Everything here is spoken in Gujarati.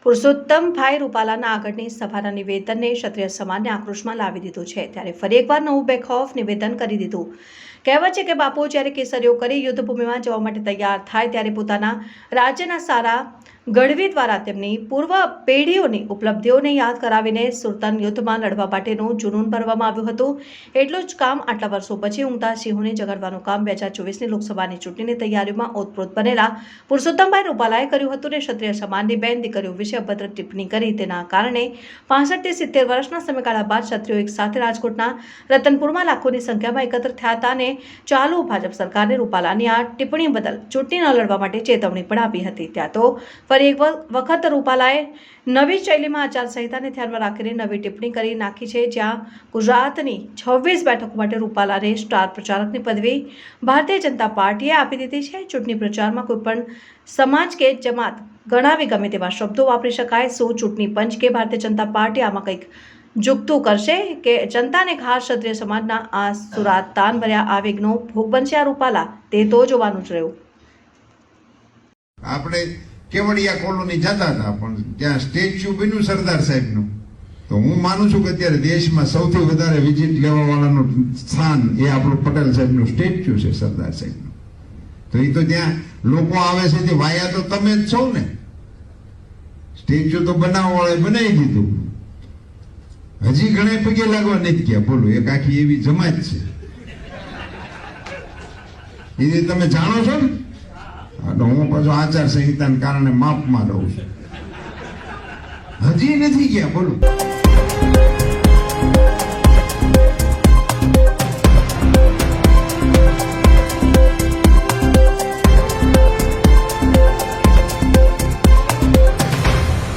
પુરુષોત્તમભાઈ રૂપાલાના આગળની સભાના નિવેદનને ક્ષત્રિય સમાજને આક્રોશમાં લાવી દીધું છે ત્યારે ફરી એકવાર નવું બેખૌફ નિવેદન કરી દીધું। કહેવાય છે કે બાપુ જ્યારે કેસરીઓ કરી યુદ્ધભૂમિમાં જવા માટે તૈયાર થાય ત્યારે પોતાના રાજ્યના સારા ગઢવી દ્વારા તેમની પૂર્વ પેઢીઓની ઉપલબ્ધિઓને યાદ કરાવીને સુરતન યુદ્ધમાં લડવા માટેનું જુનૂન ભરવામાં આવ્યું હતું। એટલું જ કામ આટલા વર્ષો પછી ઊંઘતા સિંહોને જગાડવાનું કામ 2024ની લોકસભાની ચૂંટણીની તૈયારીમાં ઓતપ્રોત બનેલા પુરુષોત્તમભાઈ રૂપાલાએ કર્યું હતું ને ક્ષત્રિય સમાજની બેન દીકરીઓ વિશે અભદ્ર ટિપ્પણી કરી। તેના કારણે 65 થી 70 વર્ષના સમયગાળા બાદ ક્ષત્રિયો એક સાથે રાજકોટના રતનપુરમાં લાખોની સંખ્યામાં એકત્ર થયા હતા અને ચાલુ ભાજપ સરકારે રૂપાલાની આ ટિપ્પણી બદલ ચૂંટણી ન લડવા માટે ચેતવણી પણ આપી હતી। ત્યાં તો ફરી એક વખત રૂપાલાએ નવી શૈલીમાં આચારસંહિતાને ધ્યાનમાં રાખીને નવી ટિપ્પણી કરી નાખી છે, જ્યાં ગુજરાતની 26 બેઠકો માટે રૂપાલાને સ્ટાર પ્રચારકની પદવી ભારતીય જનતા પાર્ટીએ આપી દીધી છે। ચૂંટણી પ્રચારમાં કોઈપણ સમાજ કે જમાત ગણાવી ગમે તેવા શબ્દો વાપરી શકાય। શું ચૂંટણી પંચ કે ભારતીય જનતા પાર્ટી આમાં કંઈક જુગતું કરશે કે જનતાને ખાસ ક્ષત્રિય સમાજના આ સુરાતાન ભર્યા આવેગનો ભોગ બનશે આ રૂપાલા? તે તો જોવાનું જ રહ્યું। આપણે કેવડિયા કોલોની જતા હતા પણ ત્યાં સ્ટેચ્યુ બન્યું સરદાર સાહેબનું, તો હું માનું છું કે અત્યારે દેશમાં સૌથી વધારે વિઝિટ લેવા વાળાનું સ્થાન એ આપણું પટેલ સાહેબનું સ્ટેચ્યુ છે, સરદાર સાહેબનું। તો એ તો ત્યાં લોકો આવે છે તે વાયા તો તમે જ છો ને, સ્ટેચ્યુ તો બનાવવા વાળાએ બનાવી દીધું, હજી ઘણા પગે લાગવા નથી ગયા। બોલો, એક આખી એવી જમાત છે, એ તમે જાણો છો ને। હું પાછો આચાર સંહિતાને કારણે માપમાં રહું છું, હજી નથી ગયા। બોલો।